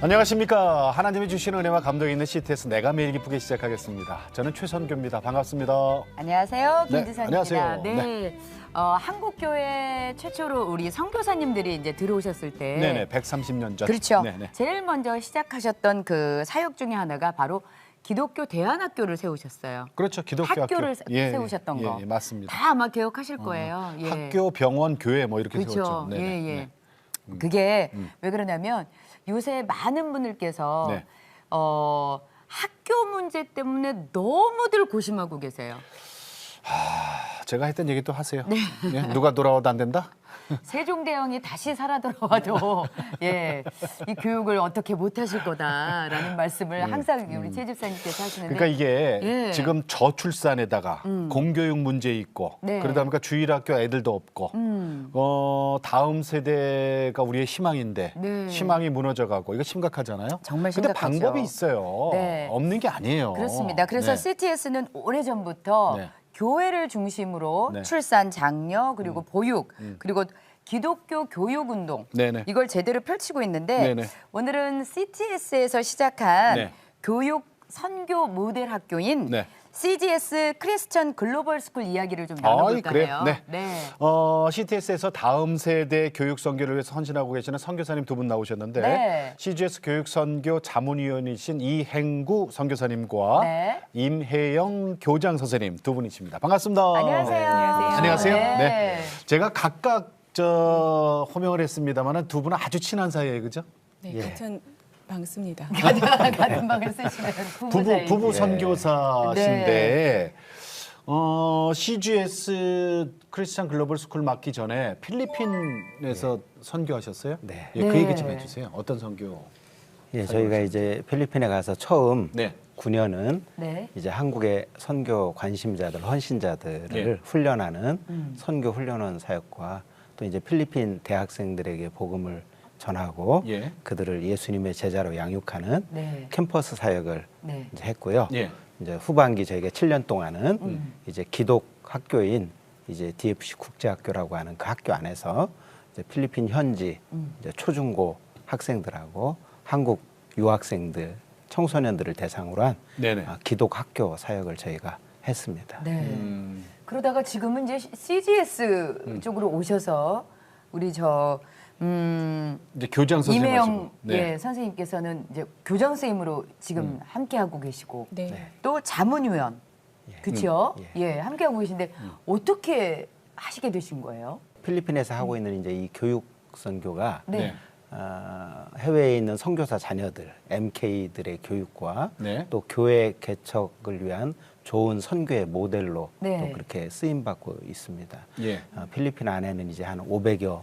안녕하십니까. 하나님이 주신 은혜와 감동이 있는 CTS 내가 매일 기쁘게 시작하겠습니다. 저는 최선교입니다. 반갑습니다. 안녕하세요. 네, 김지선입니다. 안녕하세요. 네. 한국교회 최초로 우리 선교사님들이 이제 들어오셨을 때 네네, 130년 전. 그렇죠. 네네. 제일 먼저 시작하셨던 그 사역 중에 하나가 바로 기독교 대안학교를 세우셨어요. 그렇죠. 기독교 학교를 세우셨던 거. 예, 맞습니다. 다 아마 기억하실 거예요. 예. 학교, 병원, 교회 뭐 이렇게 그렇죠. 세웠죠. 네네. 예, 예. 네. 그게 왜 그러냐면 요새 많은 분들께서 네. 학교 문제 때문에 너무들 고심하고 계세요. 제가 했던 얘기 또 하세요. 예, 누가 돌아와도 안 된다? 세종대왕이 다시 살아 돌아와도 이 교육을 어떻게 못하실 거다라는 말씀을 항상 우리 최 집사님께서 하시는데 그러니까 이게 예. 지금 저출산에다가 공교육 문제 있고 네. 그러다 보니까 주일학교 애들도 없고 다음 세대가 우리의 희망인데 네. 희망이 무너져가고 이거 심각하잖아요. 정말 근데 심각하죠. 방법이 있어요. 네. 없는 게 아니에요. 그렇습니다. 그래서 네. CTS는 오래전부터 네. 교회를 중심으로 네. 출산, 장려, 그리고 보육, 그리고 기독교 교육 운동 네네. 이걸 제대로 펼치고 있는데 네네. 오늘은 CTS에서 시작한 네. 교육 선교 모델 학교인 네. CGS 크리스천 글로벌 스쿨 이야기를 좀 아이, 나눠볼까 그래요? 해요. 네. CTS에서 다음 세대 교육 선교를 위해서 헌신하고 계시는 선교사님 두 분 나오셨는데 네. CGS 교육 선교 자문위원이신 이행구 선교사님과 네. 임혜영 교장 선생님 두 분이십니다. 반갑습니다. 안녕하세요. 안녕하세요. 네. 네. 제가 각각 호명을 했습니다만 두 분은 아주 친한 사이예요, 그죠? 네, 예. 같은 방습니다. 같은 방을 쓰시는 부부 선교사신데 CGS 크리스찬 글로벌 스쿨 맡기 전에 필리핀에서 선교하셨어요? 네. 예, 그 네. 얘기 좀 해주세요. 어떤 선교? 예, 저희가 이제 필리핀에 가서 처음 네. 9년은 네. 이제 한국의 선교 관심자들, 헌신자들을 예. 훈련하는 선교 훈련원 사역과 또 이제 필리핀 대학생들에게 복음을 전하고 예. 그들을 예수님의 제자로 양육하는 네. 캠퍼스 사역을 네. 이제 했고요. 예. 이제 후반기 저희가 7년 동안은 이제 기독 학교인 이제 DFC 국제학교라고 하는 그 학교 안에서 이제 필리핀 현지 이제 초중고 학생들하고 한국 유학생들, 청소년들을 대상으로 한 네네. 기독 학교 사역을 저희가 했습니다. 네. 그러다가 지금은 이제 CGS 쪽으로 오셔서 우리 이제 교장 선생님 이매영 하시고. 네. 선생님께서는 이제 교장 선생님으로 지금 함께 하고 계시고 네. 또 자문위원 그렇죠? 예, 함께 하고 계신데 어떻게 하시게 되신 거예요? 필리핀에서 하고 있는 이제 이 교육 선교가 네. 해외에 있는 선교사 자녀들, MK들의 교육과 네. 또 교회 개척을 위한 좋은 선교의 모델로 네. 또 그렇게 쓰임 받고 있습니다. 예. 필리핀 안에는 이제 한 500여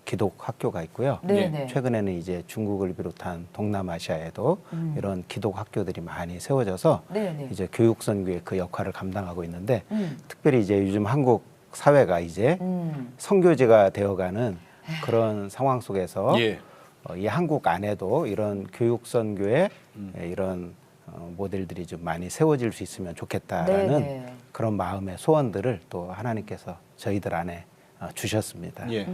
기독 학교가 있고요. 네, 예. 네. 최근에는 이제 중국을 비롯한 동남아시아에도 이런 기독 학교들이 많이 세워져서 네, 네. 이제 교육 선교의 그 역할을 감당하고 있는데 특별히 이제 요즘 한국 사회가 이제 선교지가 되어가는 그런 상황 속에서 예. 이 한국 안에도 이런 교육 선교의 이런 모델들이 좀 많이 세워질 수 있으면 좋겠다라는 네. 그런 마음의 소원들을 또 하나님께서 저희들 안에 주셨습니다. 예.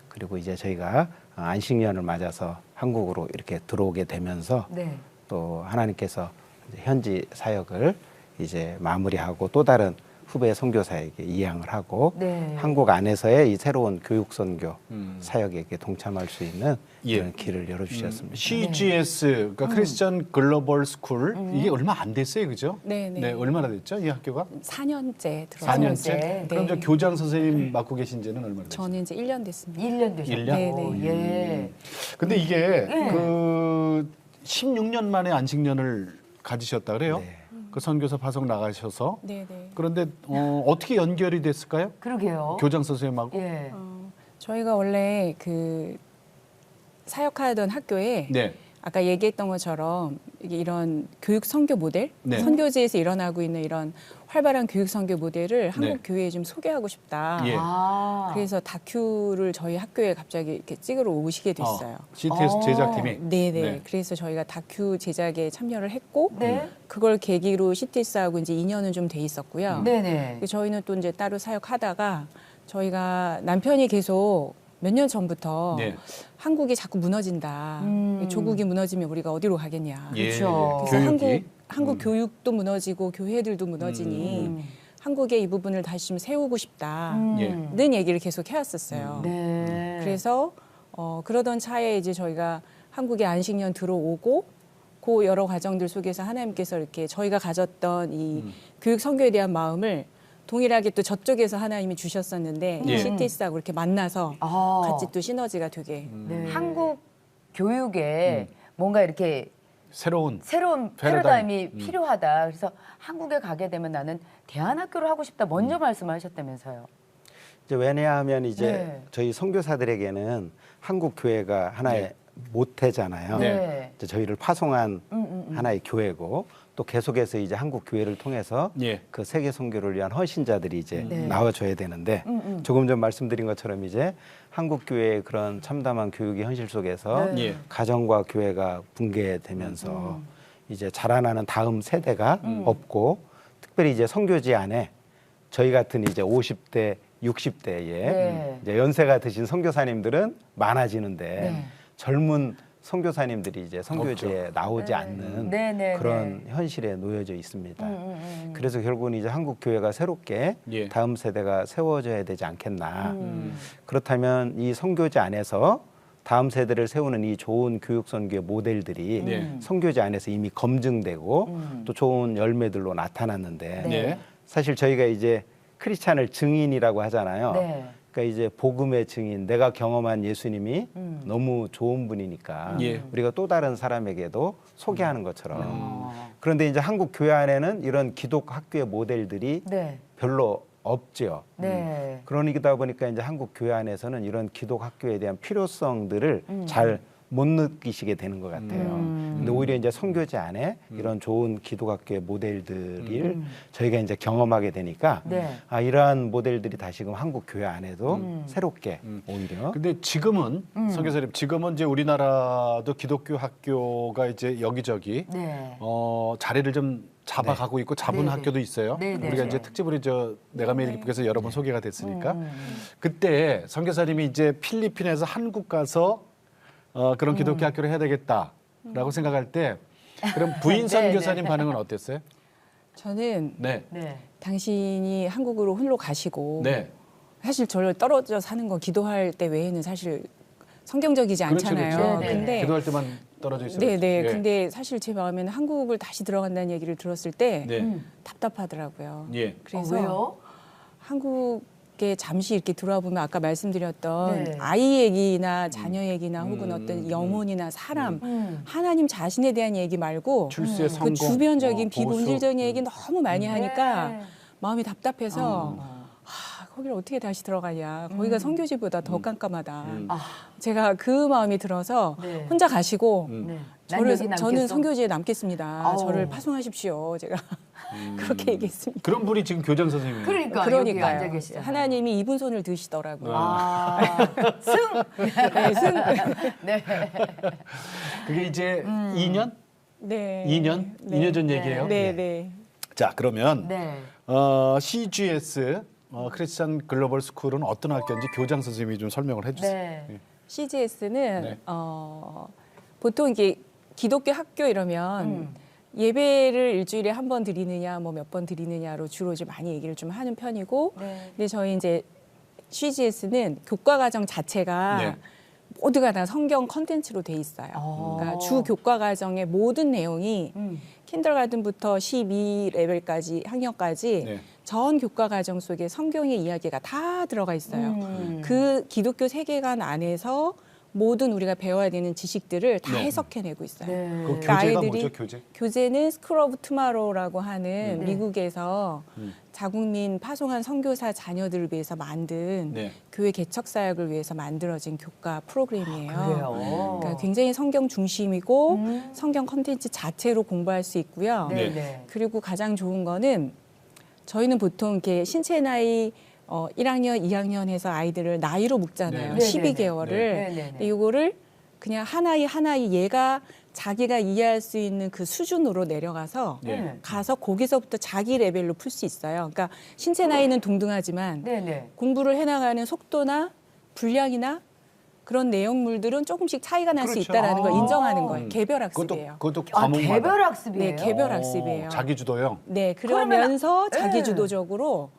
그리고 이제 저희가 안식년을 맞아서 한국으로 이렇게 들어오게 되면서 네. 또 하나님께서 이제 현지 사역을 이제 마무리하고 또 다른 후배 선교사에게 이양을 하고 네. 한국 안에서의 이 새로운 교육 선교 사역에게 동참할 수 있는 예. 그런 길을 열어주셨습니다. CGS 그러니까 크리스천 글로벌 스쿨 이게 얼마 안 됐어요, 그죠? 네, 네. 얼마나 됐죠, 이 학교가? 4년째 들어서 4년째. 네. 그럼 저 교장 선생님 맡고 계신 지는 얼마나 됐죠? 저는 이제 1년 됐습니다. 1년 되셨고. 일 년? 네, 예. 근데 이게 예. 그 16년 만에 안식년을 가지셨다 그래요? 네. 그 선교사 파송 나가셔서. 네, 네. 그런데 어떻게 연결이 됐을까요? 그러게요. 교장 선생님하고? 예. 저희가 원래 그 사역하던 학교에 네. 아까 얘기했던 것처럼 이게 이런 교육 선교 모델, 네. 선교지에서 일어나고 있는 이런 활발한 교육 선교 모델을 한국 네. 교회에 좀 소개하고 싶다. 예. 아. 그래서 다큐를 저희 학교에 갑자기 이렇게 찍으러 오시게 됐어요. CTS 어. 제작팀이. 네네. 네. 그래서 저희가 다큐 제작에 참여를 했고, 네. 그걸 계기로 CTS하고 이제 인연은 좀 돼 있었고요. 네네. 저희는 또 이제 따로 사역하다가 저희가 남편이 계속 몇 년 전부터 네. 한국이 자꾸 무너진다. 조국이 무너지면 우리가 어디로 가겠냐. 예, 그렇죠. 그래서 교육이. 한국 교육도 무너지고 교회들도 무너지니 한국의 이 부분을 다시 좀 세우고 싶다는 예. 얘기를 계속 해왔었어요. 네. 그래서 그러던 차에 이제 저희가 한국에 안식년 들어오고 그 여러 과정들 속에서 하나님께서 이렇게 저희가 가졌던 이 교육 선교에 대한 마음을 동일하게 또 저쪽에서 하나님이 주셨었는데 예. CTS하고 이렇게 만나서 아. 같이 또 시너지가 되게 네. 한국 교육에 뭔가 이렇게 새로운 새로운 패러다임. 패러다임이 필요하다. 그래서 한국에 가게 되면 나는 대안학교를 하고 싶다. 먼저 말씀하셨다면서요. 이제 왜냐하면 이제 네. 저희 선교사들에게는 한국 교회가 하나의 모태잖아요. 네. 이제 저희를 파송한 하나의 교회고 또 계속해서 이제 한국 교회를 통해서 예. 그 세계 선교를 위한 헌신자들이 이제 네. 나와줘야 되는데 조금 전 말씀드린 것처럼 이제 한국 교회의 그런 참담한 교육의 현실 속에서 네. 예. 가정과 교회가 붕괴되면서 이제 자라나는 다음 세대가 없고 특별히 이제 선교지 안에 저희 같은 이제 50대, 60대에 네. 이제 연세가 드신 선교사님들은 많아지는데 네. 젊은 선교사님들이 이제 선교지에 나오지 않는 네, 네, 그런 현실에 놓여져 있습니다. 그래서 결국은 이제 한국 교회가 새롭게 예. 다음 세대가 세워져야 되지 않겠나. 그렇다면 이 선교지 안에서 다음 세대를 세우는 이 좋은 교육 선교의 모델들이 네. 선교지 안에서 이미 검증되고 또 좋은 열매들로 나타났는데 네. 사실 저희가 이제 크리스찬을 증인이라고 하잖아요. 네. 그러니까 이제 복음의 증인, 내가 경험한 예수님이 너무 좋은 분이니까 예. 우리가 또 다른 사람에게도 소개하는 것처럼. 그런데 이제 한국 교회 안에는 이런 기독 학교의 모델들이 네. 별로 없죠. 네. 그러다 보니까 이제 한국 교회 안에서는 이런 기독 학교에 대한 필요성들을 잘 못 느끼시게 되는 것 같아요. 근데 오히려 이제 선교지 안에 이런 좋은 기독학교의 모델들을 저희가 이제 경험하게 되니까 네. 아, 이러한 모델들이 다시금 한국 교회 안에도 새롭게 오히려 근데 지금은 선교사님 지금은 이제 우리나라도 기독교 학교가 이제 여기저기 네. 자리를 좀 잡아가고 있고 잡은 네, 네. 학교도 있어요. 네, 네. 우리가 이제 특집으로 내가 매일 기쁘게서 여러 번 소개가 됐으니까 그때 선교사님이 이제 필리핀에서 한국 가서 그런 기독교 학교를 해야 되겠다라고 생각할 때 그럼 부인 네, 네. 선교사님 반응은 어땠어요? 저는 네, 네. 당신이 한국으로 홀로 가시고 네, 사실 저를 떨어져 사는 건 기도할 때 외에는 사실 성경적이지 않잖아요. 그렇죠. 네, 네, 근데 기도할 때만 떨어져 있어요. 네네. 예. 근데 사실 제 마음에는 한국을 다시 들어간다는 얘기를 들었을 때 네, 답답하더라고요. 예, 그래서 왜요? 한국에 잠시 이렇게 돌아보면 아까 말씀드렸던 네. 아이 얘기나 자녀 얘기나 혹은 어떤 영혼이나 사람, 하나님 자신에 대한 얘기 말고 출세 그 성공, 주변적인 보수. 비본질적인 얘기 너무 많이 하니까 네. 마음이 답답해서 거기를 어떻게 다시 들어가냐. 거기가 선교지보다 더 깜깜하다. 제가 그 마음이 들어서 네. 혼자 가시고 네. 난 여기 남겠어? 저는 선교지에 남겠습니다. 아우. 저를 파송하십시오. 제가 그렇게 얘기했습니다. 그런 분이 지금 교장 선생님이에요. 그러니까 여기 앉아 그러니까요. 계시잖아요. 하나님이 이분 손을 드시더라고요. 아, 승. 네, 승. 네. 그게 이제 2년? 네. 2년? 네. 2년 전 얘기예요. 네, 네. 자, 그러면 네. CGS 크리스찬 글로벌 스쿨은 어떤 학교인지 교장 선생님이 좀 설명을 해주세요. 네. CGS는 네. 보통 이게 기독교 학교 이러면 예배를 일주일에 한 번 드리느냐, 뭐 몇 번 드리느냐로 주로 좀 많이 얘기를 좀 하는 편이고, 네. 근데 저희 이제 CGS는 교과 과정 자체가 네. 모두가 다 성경 컨텐츠로 돼 있어요. 그러니까 주 교과 과정의 모든 내용이 킨더가든부터 12레벨까지 학년까지 네. 전 교과 과정 속에 성경의 이야기가 다 들어가 있어요. 그 기독교 세계관 안에서 모든 우리가 배워야 되는 지식들을 다 네. 해석해내고 있어요. 네. 그 교재가 아이들이 뭐죠, 교재? 교재는 스쿨 오브 투마로우라고 하는 네. 미국에서 자국민 파송한 선교사 자녀들을 위해서 만든 네. 교회 개척 사역을 위해서 만들어진 교과 프로그램이에요. 그래요. 그러니까 굉장히 성경 중심이고 성경 컨텐츠 자체로 공부할 수 있고요. 네. 네. 네. 그리고 가장 좋은 거는 저희는 보통 이렇게 신체 나이 1학년, 2학년 해서 아이들을 나이로 묶잖아요. 네. 12개월을. 네. 네. 네. 근데 이거를 그냥 하나의 얘가 자기가 이해할 수 있는 그 수준으로 내려가서 예. 가서 거기서부터 자기 레벨로 풀 수 있어요. 그러니까 신체 나이는 동등하지만 네네. 공부를 해나가는 속도나 분량이나 그런 내용물들은 조금씩 차이가 날 수 그렇죠. 있다라는 걸 아. 인정하는 거예요. 개별 학습이에요. 그것도 아, 과목마다. 개별 학습이에요. 네, 개별 학습이에요. 자기 주도형. 네, 그러면- 그러면서 자기 네. 주도적으로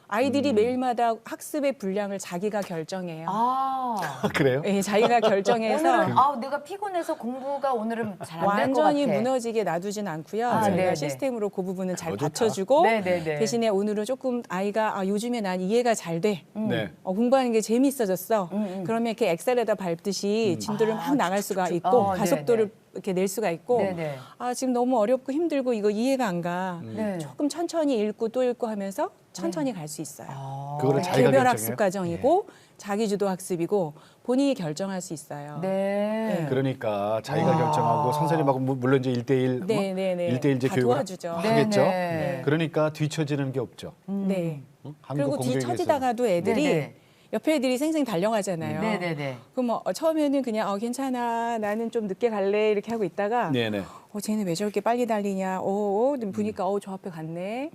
아이들이 매일마다 학습의 분량을 자기가 결정해요. 아. 그래요? 네, 자기가 결정해서 오늘은 내가 피곤해서 공부가 오늘은 잘 안 될 것 같아. 완전히 무너지게 놔두진 않고요. 아, 저희가 네네. 시스템으로 그 부분은 잘 어, 좋다. 받쳐주고 네네네. 대신에 오늘은 조금 아이가 요즘에 난 이해가 잘 돼. 네. 공부하는 게 재미있어졌어. 그러면 이렇게 엑셀에다 밟듯이 진도를 막 나갈 수가 있고 가속도를 이렇게 낼 수가 있고 네네. 지금 너무 어렵고 힘들고 이거 이해가 안 가. 네. 조금 천천히 읽고 또 읽고 하면서 천천히 갈 수 있어요. 그거를 자기가 개별 결정해요? 학습 과정이고 자기 주도 학습이고 본인이 결정할 수 있어요. 네. 그러니까 자기가 결정하고 선생님하고 물론 이제 1대1 네, 네, 네. 1대1 이제 다 교육을 도와주죠. 하겠죠. 네. 그러니까 뒤처지는 게 없죠. 네. 응? 한국 그리고 공교육에서는. 뒤처지다가도 애들이 네네. 옆에 애들이 생생 달려가잖아요. 네네네. 그럼 처음에는 그냥 괜찮아 나는 좀 늦게 갈래 이렇게 하고 있다가 네네. 쟤는 왜 저렇게 빨리 달리냐 보니까 저 앞에 갔네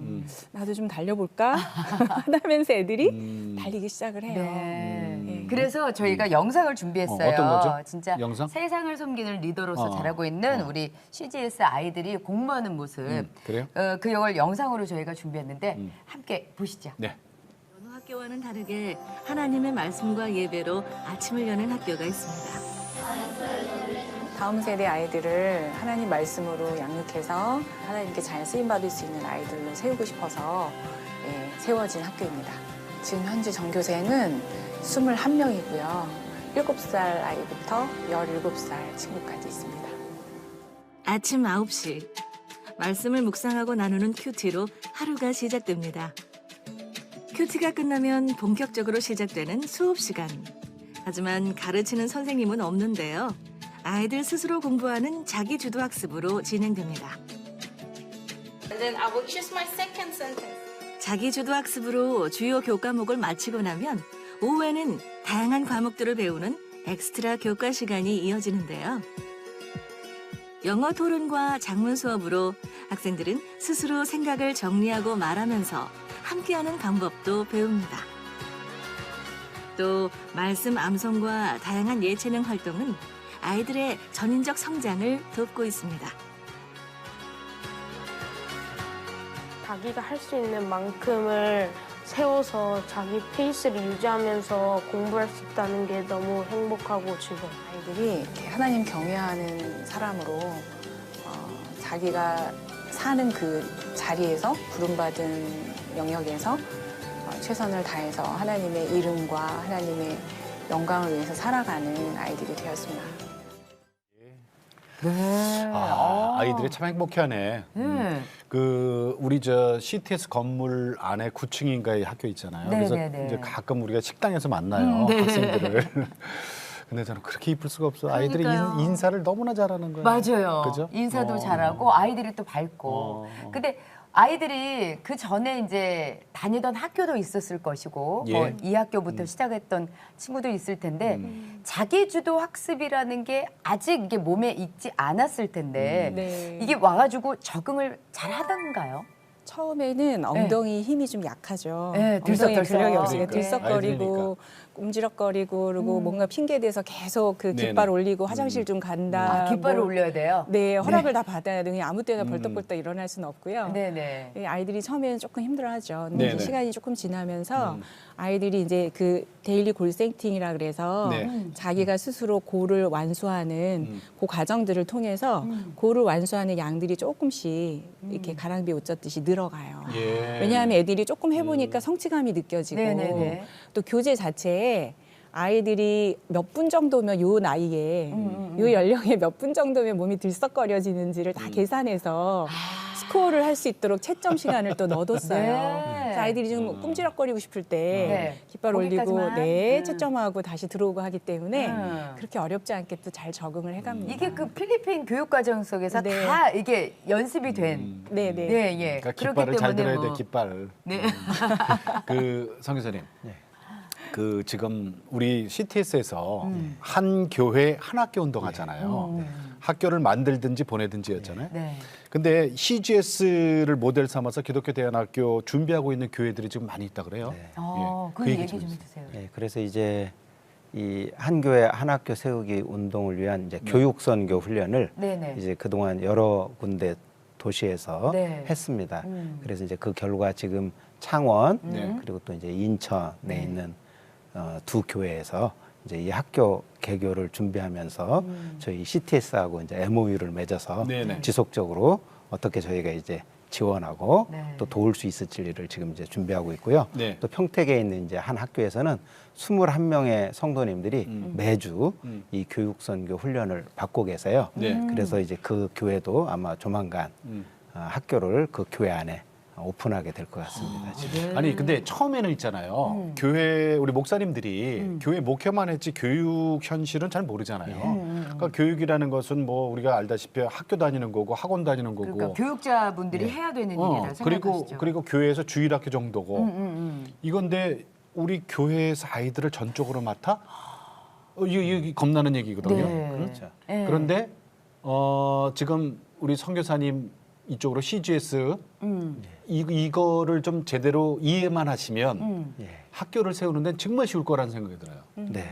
나도 좀 달려볼까 하면서 애들이 달리기 시작을 해요. 네. 그래서 저희가 영상을 준비했어요. 어떤 거죠? 진짜 영상? 세상을 섬기는 리더로서 어. 잘하고 있는 우리 CGS 아이들이 공부하는 모습. 그래요? 그 영상으로 저희가 준비했는데 함께 보시죠. 네. 어느 학교와는 다르게 하나님의 말씀과 예배로 아침을 여는 학교가 있습니다. 다음 세대 아이들을 하나님 말씀으로 양육해서 하나님께 잘 쓰임받을 수 있는 아이들로 세우고 싶어서 세워진 학교입니다. 지금 현재 전교생은 21명이고요. 7살 아이부터 17살 친구까지 있습니다. 아침 9시 말씀을 묵상하고 나누는 큐티로 하루가 시작됩니다. 큐티가 끝나면 본격적으로 시작되는 수업 시간. 하지만 가르치는 선생님은 없는데요. 아이들 스스로 공부하는 자기 주도 학습으로 진행됩니다. And then I will choose my second sentence. 자기 주도 학습으로 주요 교과목을 마치고 나면 오후에는 다양한 과목들을 배우는 엑스트라 교과 시간이 이어지는데요. 영어 토론과 작문 수업으로 학생들은 스스로 생각을 정리하고 말하면서 함께하는 방법도 배웁니다. 또 말씀 암송과 다양한 예체능 활동은 아이들의 전인적 성장을 돕고 있습니다. 자기가 할 수 있는 만큼을 세워서 자기 페이스를 유지하면서 공부할 수 있다는 게 너무 행복하고 즐거워요. 아이들이 이렇게 하나님 경외하는 사람으로 자기가 사는 그 자리에서 부름받은 영역에서 최선을 다해서 하나님의 이름과 하나님의 영광을 위해서 살아가는 아이들이 되었습니다. 네. 아이들이 참 행복해하네. 그 우리 저 CTS 건물 안에 9층인가의 학교 있잖아요. 네, 그래서 네, 네. 이제 가끔 우리가 식당에서 만나요 학생들을. 근데 저는 그렇게 이쁠 수가 없어. 아이들이 그러니까요. 인사를 너무나 잘하는 거예요. 맞아요. 그죠? 인사도 잘하고 아이들이 또 밝고. 근데 아이들이 그 전에 이제 다니던 학교도 있었을 것이고 예. 뭐 이 학교부터 시작했던 친구도 있을 텐데 자기 주도 학습이라는 게 아직 이게 몸에 익지 않았을 텐데 네. 이게 와가지고 적응을 잘 하던가요? 처음에는 엉덩이 힘이 좀 약하죠. 네, 엉덩이 들썩들썩. 근력이 없으니까 그러니까. 들썩거리고 꼼지락거리고 그리고 뭔가 핑계 대서 계속 그 네네. 깃발 올리고 화장실 좀 간다. 깃발을 뭐, 올려야 돼요? 네, 허락을 다 받아야 돼. 그냥 아무 때나 벌떡벌떡 일어날 수는 없고요. 네네. 아이들이 처음에는 조금 힘들어하죠. 근데 이제 네네. 시간이 조금 지나면서 아이들이 이제 그 데일리 골 세팅이라 그래서 네. 자기가 스스로 고를 완수하는 그 과정들을 통해서 고를 완수하는 양들이 조금씩 이렇게 가랑비에 옷 젖듯이 늘어가요. 예. 왜냐하면 애들이 조금 해보니까 성취감이 느껴지고 네네네. 또 교재 자체에 아이들이 몇 분 정도면 요 나이에 요 연령에 몇 분 정도면 몸이 들썩거려지는지를 다 계산해서 스코어를 할 수 있도록 채점 시간을 또 넣어뒀어요. 네. 그래서 아이들이 좀 꼼지락거리고 싶을 때 네. 깃발 올리고 거기까지만. 채점하고 다시 들어오고 하기 때문에 그렇게 어렵지 않게 또 잘 적응을 해갑니다. 이게 그 필리핀 교육 과정 속에서 네. 다 이게 연습이 된. 네네. 네, 예. 그러니까 그렇기 깃발을 잘 때문에 들어야 돼 뭐- 깃발. 네. 그 성 교사님. 그 지금 우리 CTS에서 한 교회 한 학교 운동하잖아요. 학교를 만들든지 보내든지였잖아요. 네. 근데 CGS를 모델 삼아서 기독교 대안학교 준비하고 있는 교회들이 지금 많이 있다 그래요. 네. 그 그 얘기 얘기 좀 좀 해주세요. 네, 그래서 이제 이 한 교회 한 학교 세우기 운동을 위한 이제 교육 선교 훈련을 네네. 이제 그동안 여러 군데 도시에서 네. 했습니다. 그래서 이제 그 결과 지금 창원 네. 그리고 또 이제 인천에 네. 있는 두 교회에서 이제 이 학교 개교를 준비하면서 저희 CTS하고 이제 MOU를 맺어서 네네. 지속적으로 어떻게 저희가 이제 지원하고 네. 또 도울 수 있을지를 지금 이제 준비하고 있고요. 네. 또 평택에 있는 이제 한 학교에서는 21명의 성도님들이 매주 이 교육 선교 훈련을 받고 계세요. 네. 그래서 이제 그 교회도 아마 조만간 학교를 그 교회 안에 오픈하게 될 것 같습니다. 지금. 아니 근데 처음에는 있잖아요. 교회 우리 목사님들이 교회 목회만 했지 교육 현실은 잘 모르잖아요. 그러니까 교육이라는 것은 뭐 우리가 알다시피 학교 다니는 거고 학원 다니는 거고. 그러니까 교육자분들이 해야 되는 일이라 생각하시죠. 그리고 교회에서 주일학교 정도고. 이건데 우리 교회에서 아이들을 전적으로 맡아? 이게 겁나는 얘기거든요. 네. 그렇죠. 네. 그런데 지금 우리 선교사님 이쪽으로 CGS 이거를 좀 제대로 이해만 하시면 예. 학교를 세우는 데는 정말 쉬울 거라는 생각이 들어요. 네.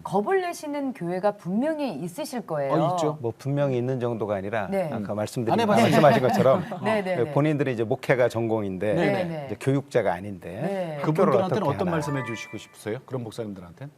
겁을 내시는 교회가 분명히 있으실 거예요. 있죠. 뭐 분명히 있는 정도가 아니라 네. 아까 안 말씀하신 해봤어요. 것처럼 네네네. 본인들은 이제 목회가 전공인데 네네. 이제 교육자가 아닌데 네. 학교를 그분들한테는 어떻게 어떤 하나. 말씀해 주시고 싶으세요? 그런 목사님들한테는?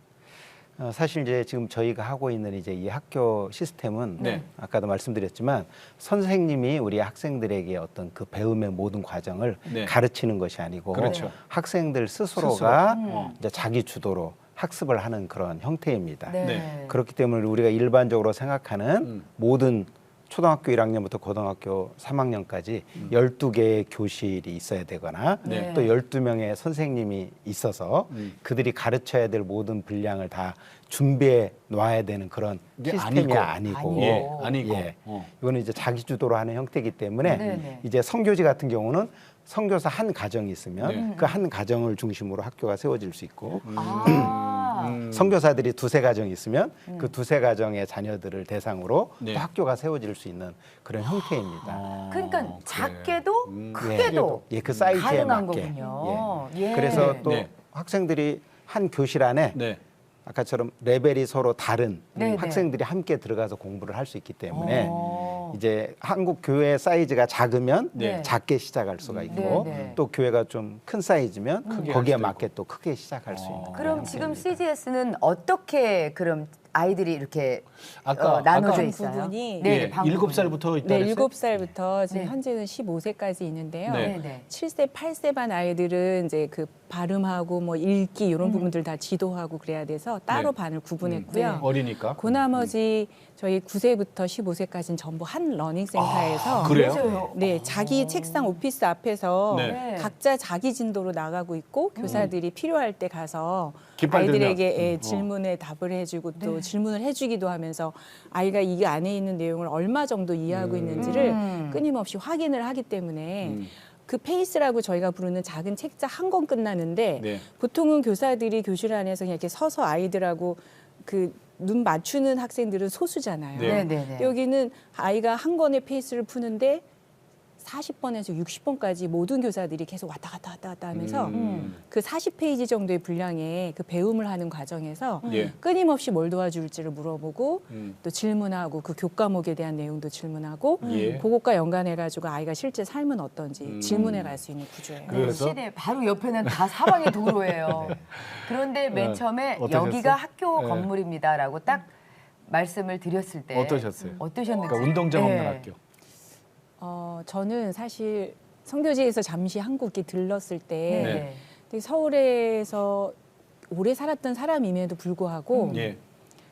사실 이제 지금 저희가 하고 있는 이제 이 학교 시스템은 네. 아까도 말씀드렸지만 선생님이 우리 학생들에게 어떤 그 배움의 모든 과정을 네. 가르치는 것이 아니고 그렇죠. 학생들 스스로가 스스로. 이제 자기 주도로 학습을 하는 그런 형태입니다. 네. 네. 그렇기 때문에 우리가 일반적으로 생각하는 모든 초등학교 1학년부터 고등학교 3학년까지 12개의 교실이 있어야 되거나 네. 또 12명의 선생님이 있어서 그들이 가르쳐야 될 모든 분량을 다 준비해 놔야 되는 그런 이게 시스템이 아니고. 아니고 예, 아니고. 예. 어. 이거는 이제 자기 주도로 하는 형태이기 때문에 네네. 이제 선교지 같은 경우는 선교사 한 가정이 있으면 네. 그 한 가정을 중심으로 학교가 세워질 수 있고 선교사들이 두세 가정이 있으면 그 두세 가정의 자녀들을 대상으로 네. 또 학교가 세워질 수 있는 그런 형태입니다. 그러니까 그래. 작게도 크게도 예, 그 사이즈에 가능한 맞게. 거군요. 예. 예. 그래서 또 네. 학생들이 한 교실 안에 네. 아까처럼 레벨이 서로 다른 네, 학생들이 함께 들어가서 공부를 할 수 있기 때문에 어. 이제 한국 교회 사이즈가 작으면 네. 작게 시작할 수가 있고 네, 네. 또 교회가 좀 큰 사이즈면 크게 할 거기에 수도 맞게 또 크게 시작할 수 있는 그런 그럼 형태입니다. 지금 CGS는 어떻게 그럼 아이들이 이렇게 아까 나눠져 아까 있어요? 부분이 네, 예, 방 7살부터 있다 네, 그랬어요? 7살부터 지금 네. 현재는 15세까지 있는데요. 네. 네. 7세, 8세 반 아이들은 이제 그 발음하고 뭐 읽기 이런 부분들 다 지도하고 그래야 돼서 따로 네. 반을 구분했고요. 어리니까. 그 나머지 저희 9세부터 15세까지는 전부 한 러닝센터에서 그래요? 네, 자기 책상 오피스 앞에서 네. 각자 자기 진도로 나가고 있고 교사들이 필요할 때 가서 깃발 아이들에게 들면. 예, 질문에 답을 해주고 또 질문을 해주기도 하면서 아이가 이 안에 있는 내용을 얼마 정도 이해하고 있는지를 끊임없이 확인을 하기 때문에 그 페이스라고 저희가 부르는 작은 책자 한 권 끝나는데 네. 보통은 교사들이 교실 안에서 그냥 이렇게 서서 아이들하고 그 눈 맞추는 학생들은 소수잖아요. 네. 네네네. 여기는 아이가 한 권의 페이스를 푸는데 40번에서 60번까지 모든 교사들이 계속 왔다 갔다 하면서 그 40페이지 정도의 분량의 그 배움을 하는 과정에서 예. 끊임없이 뭘 도와줄지를 물어보고 음. 또 질문하고 그 교과목에 대한 내용도 질문하고 예. 그것과 연관해가지고 아이가 실제 삶은 어떤지 질문해 갈 수 있는 구조예요. 그래서 시내 바로 옆에는 다 사방이 도로예요. 그런데 맨 처음에 어떠셨어요? 여기가 학교 네. 건물입니다라고 딱 말씀을 드렸을 때 어떠셨어요? 어떠셨는지. 그러니까 운동장 없는 네. 학교. 저는 사실 성교지에서 잠시 한국에 들렀을 때 네. 되게 서울에서 오래 살았던 사람임에도 불구하고 예.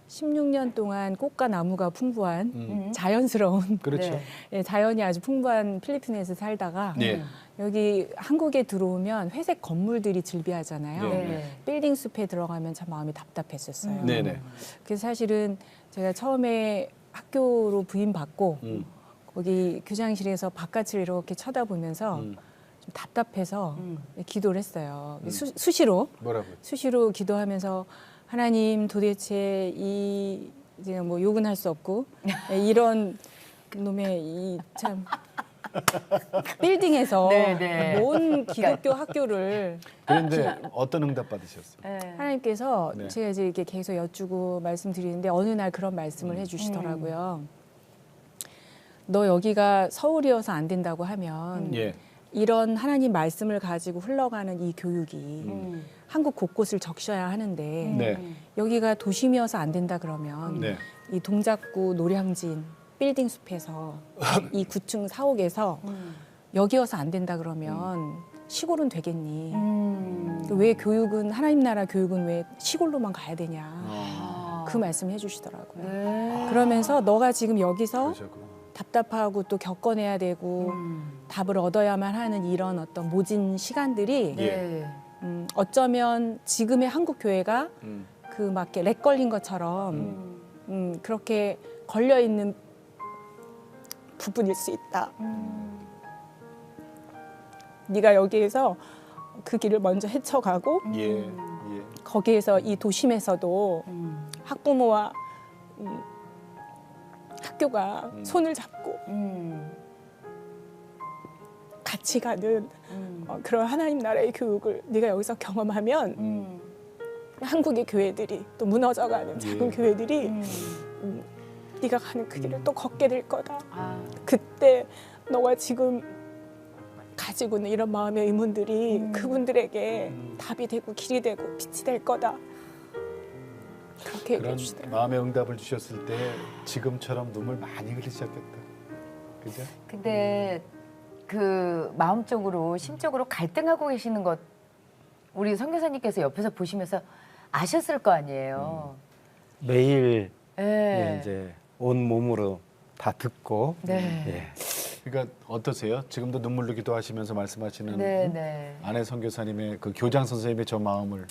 16년 동안 꽃과 나무가 풍부한 자연스러운 그렇죠. 네. 예, 자연이 아주 풍부한 필리핀에서 살다가 예. 여기 한국에 들어오면 회색 건물들이 즐비하잖아요. 네. 네. 빌딩 숲에 들어가면 참 마음이 답답했었어요. 네네. 그래서 사실은 제가 처음에 학교로 부임받고 거기 교장실에서 바깥을 이렇게 쳐다보면서 좀 답답해서 기도를 했어요. 수시로 뭐라고요? 수시로 기도하면서 하나님 도대체 이 이제 뭐 욕은 할 수 없고 이런 놈의 이 참 빌딩에서 네, 네. 뭔 기독교 학교를 그런데 어떤 응답 받으셨어요? 네. 하나님께서 네. 제가 이제 이렇게 계속 여쭈고 말씀드리는데 어느 날 그런 말씀을 해주시더라고요. 너 여기가 서울이어서 안 된다고 하면 예. 이런 하나님 말씀을 가지고 흘러가는 이 교육이 한국 곳곳을 적셔야 하는데 네. 여기가 도심이어서 안 된다 그러면 네. 이 동작구 노량진 빌딩 숲에서 이 9층 사옥에서 여기여서 안 된다 그러면 시골은 되겠니? 왜 교육은 하나님 나라 교육은 왜 시골로만 가야 되냐? 그 말씀 해주시더라고요. 네. 그러면서 너가 지금 여기서 그러셨구나. 답답하고 또 겪어내야 되고 답을 얻어야만 하는 이런 어떤 모진 시간들이 네. 어쩌면 지금의 한국 교회가 음. 그 막 이렇게 렉 걸린 것처럼 그렇게 걸려 있는 부분일 수 있다. 네가 여기에서 그 길을 먼저 헤쳐가고 예. 예. 거기에서 이 도심에서도 학부모와 학교가 손을 잡고 같이 가는 그런 하나님 나라의 교육을 네가 여기서 경험하면 한국의 교회들이 또 무너져가는 작은 예. 교회들이 네가 가는 그 길을 또 걷게 될 거다. 아. 그때 너가 지금 가지고 있는 이런 마음의 의문들이 그분들에게 답이 되고 길이 되고 빛이 될 거다. 그렇게 얘기해 그런 주시더라고요. 마음의 응답을 주셨을 때 지금처럼 눈물 많이 흘리셨겠다. 그죠? 근데 그 마음적으로 심적으로 갈등하고 계시는 것 우리 선교사님께서 옆에서 보시면서 아셨을 거 아니에요. 매일 네. 예, 이제 온 몸으로 다 듣고 네. 예. 그러니까 어떠세요? 지금도 눈물로 기도하시면서 말씀하시는 네, 네. 아내 선교사님의 그 교장 선생님의 저 마음을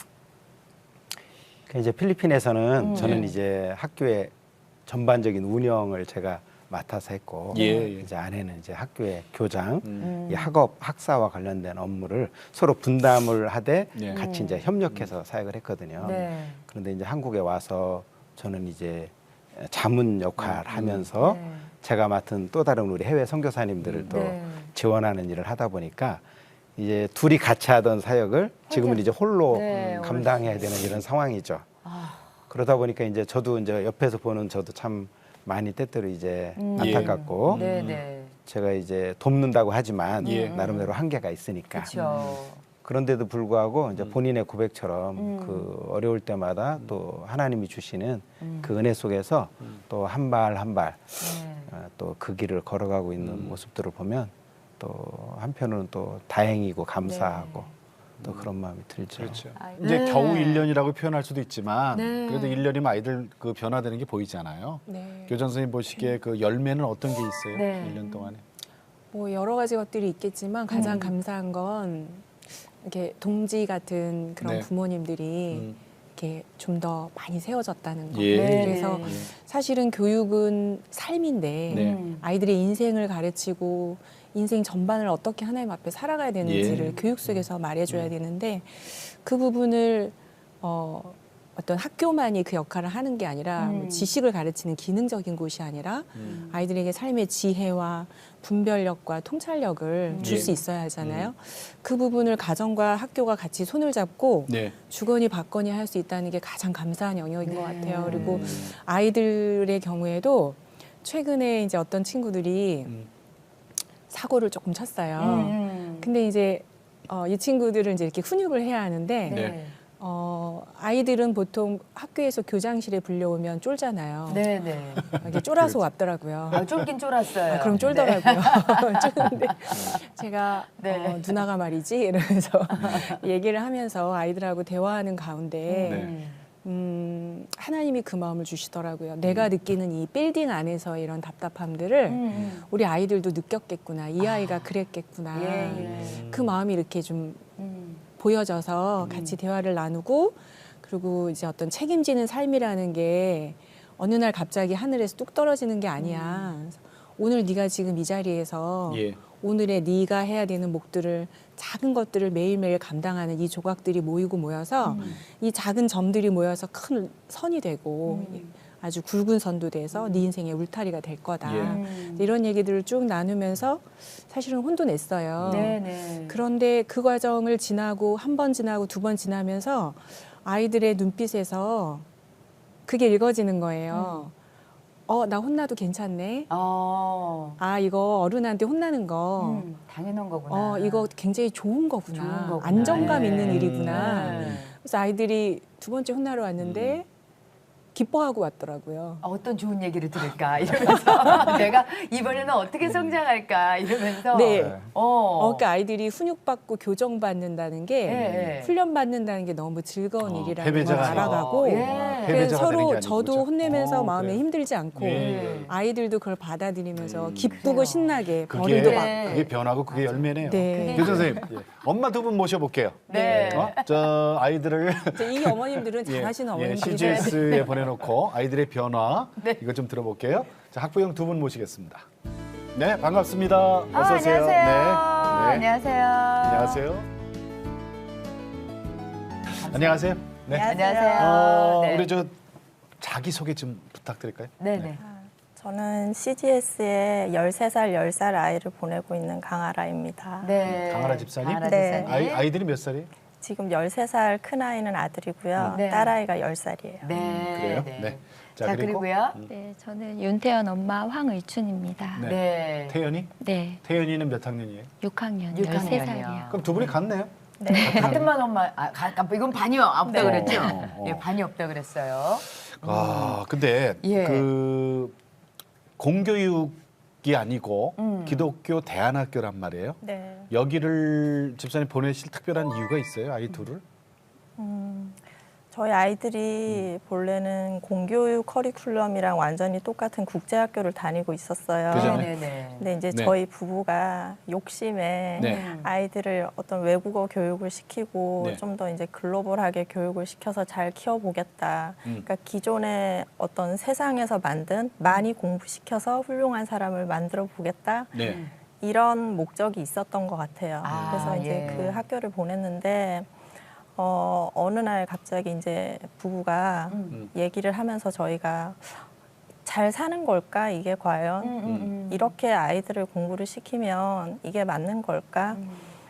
그 이제 필리핀에서는 저는 예. 이제 학교의 전반적인 운영을 제가 맡아서 했고 예, 예. 이제 아내는 이제 학교의 교장, 음. 이 학업 학사와 관련된 업무를 서로 분담을 하되 예. 같이 이제 협력해서 사역을 했거든요. 네. 그런데 이제 한국에 와서 저는 이제 자문 역할 하면서 네. 제가 맡은 또 다른 우리 해외 선교사님들을 또 네. 지원하는 일을 하다 보니까 이제 둘이 같이 하던 사역을 지금은 이제 홀로 네, 감당해야 되는 이런 상황이죠. 아. 그러다 보니까 이제 저도 이제 옆에서 보는 저도 참 많이 때때로 이제 안타깝고 네, 네. 제가 이제 돕는다고 하지만 예. 나름대로 한계가 있으니까 그렇죠. 그런데도 불구하고 이제 본인의 고백처럼 그 어려울 때마다 또 하나님이 주시는 그 은혜 속에서 또 한 발 한 발 네. 또 그 길을 걸어가고 있는 모습들을 보면 또 한편으로는 또 다행이고 감사하고 또 그런 마음이 들죠. 그렇죠. 아이고. 이제 네. 겨우 1년이라고 표현할 수도 있지만 네. 그래도 1년이면 아이들 그 변화되는 게 보이잖아요. 네. 교장 선생님 보시기에 그 열매는 어떤 게 있어요? 네. 1년 동안에. 뭐 여러 가지 것들이 있겠지만 가장 감사한 건 이렇게 동지 같은 그런 네. 부모님들이 이렇게 좀 더 많이 세워졌다는 거. 예. 네. 그래서 예. 사실은 교육은 삶인데 네. 아이들의 인생을 가르치고 인생 전반을 어떻게 하나님 앞에 살아가야 되는지를 예. 교육 속에서 말해줘야 되는데 그 부분을 어떤 학교만이 그 역할을 하는 게 아니라 뭐 지식을 가르치는 기능적인 곳이 아니라 아이들에게 삶의 지혜와 분별력과 통찰력을 줄 수 예. 있어야 하잖아요. 그 부분을 가정과 학교가 같이 손을 잡고 네. 주거니 받거니 할 수 있다는 게 가장 감사한 영역인 것 같아요. 그리고 아이들의 경우에도 최근에 이제 어떤 친구들이 사고를 조금 쳤어요. 근데 이제 이 친구들은 이제 이렇게 훈육을 해야 하는데 네. 아이들은 보통 학교에서 교장실에 불려오면 쫄잖아요. 네, 네. 이게 쫄아서 왔더라고요. 아, 쫄긴 쫄았어요. 그럼 쫄더라고요. 쫄는데 제가 네. 누나가 말이지 이러면서 얘기를 하면서 아이들하고 대화하는 가운데 네. 하나님이 그 마음을 주시더라고요. 내가 느끼는 이 빌딩 안에서 이런 답답함들을 우리 아이들도 느꼈겠구나. 이 아이가 그랬겠구나. 예. 그 마음이 이렇게 좀 보여져서 같이 대화를 나누고 그리고 이제 어떤 책임지는 삶이라는 게 어느 날 갑자기 하늘에서 뚝 떨어지는 게 아니야. 그래서 오늘 네가 지금 이 자리에서 예. 오늘의 네가 해야 되는 목들을 작은 것들을 매일매일 감당하는 이 조각들이 모이고 모여서 이 작은 점들이 모여서 큰 선이 되고 아주 굵은 선도 돼서 네 인생의 울타리가 될 거다. 이런 얘기들을 쭉 나누면서 사실은 혼도 냈어요. 네네. 그런데 그 과정을 지나고 한 번 지나고 두 번 지나면서 아이들의 눈빛에서 그게 읽어지는 거예요. 나 혼나도 괜찮네. 아, 이거 어른한테 혼나는 거. 당연한 거구나. 이거 굉장히 좋은 거구나. 좋은 거구나. 안정감 네. 있는 일이구나. 네. 그래서 아이들이 두 번째 혼나러 왔는데 기뻐하고 왔더라고요. 어떤 좋은 얘기를 들을까 이러면서 내가 이번에는 어떻게 성장할까 이러면서 네. 어. 그러니까 아이들이 훈육받고 교정받는다는 게 네. 훈련받는다는 게 너무 즐거운 일이라는 걸 패배자가 알아가고 예. 그래서 패배자가 되는 게 서로 아니고, 저도 그죠? 혼내면서 마음에 그래요. 힘들지 않고 예. 아이들도 그걸 받아들이면서 기쁘고 그래요. 신나게 그게 벌을도 그래. 받고 그게 변하고 그게 열매네요. 네. 교 선생님, 엄마 두 분 모셔볼게요. 네. 저 아이들을 이 어머님들은 잘하시는 어머님들이 CGS에 보내놓고 아이들의 변화 네. 이거 좀 들어볼게요. 자, 학부형 두 분 모시겠습니다. 네, 반갑습니다. 어서 오세요. 안녕하세요. 네, 안녕하세요. 안녕하세요. 안녕하세요. 네. 안녕하세요. 네. 우리 저 자기 소개 좀 부탁드릴까요? 네네. 저는 CGS에 13살, 10살 아이를 보내고 있는 강아라입니다. 네. 강아라 집사님? 강아라 네. 집사님. 아이들이 몇 살이에요? 지금 13살 큰아이는 아들이고요. 네. 딸아이가 10살이에요. 네. 그래요? 네. 네. 자, 그리고요. 네, 저는 윤태연 엄마 황의춘입니다. 네. 네. 태연이? 네, 태연이는 몇 학년이에요? 6학년, 6학년이요. 13살이요. 그럼 두 분이 같네요. 같은 반 엄마. 이건 반이 없다 네. 그랬죠? 어. 네, 반이 없다 그랬어요. 근데 예. 그 공교육이 아니고 기독교 대안학교란 말이에요. 네. 여기를 집사님 보내실 특별한 이유가 있어요? 아이 둘을? 저희 아이들이 본래는 공교육 커리큘럼이랑 완전히 똑같은 국제학교를 다니고 있었어요. 그죠? 네네네. 근데 이제 네. 저희 부부가 욕심에 네. 아이들을 어떤 외국어 교육을 시키고 네. 좀 더 이제 글로벌하게 교육을 시켜서 잘 키워보겠다. 그러니까 기존의 어떤 세상에서 만든 많이 공부시켜서 훌륭한 사람을 만들어 보겠다. 네. 이런 목적이 있었던 것 같아요. 아, 그래서 이제 예. 그 학교를 보냈는데 어느 날 갑자기 이제 부부가 얘기를 하면서 저희가 잘 사는 걸까 이게 과연 이렇게 아이들을 공부를 시키면 이게 맞는 걸까?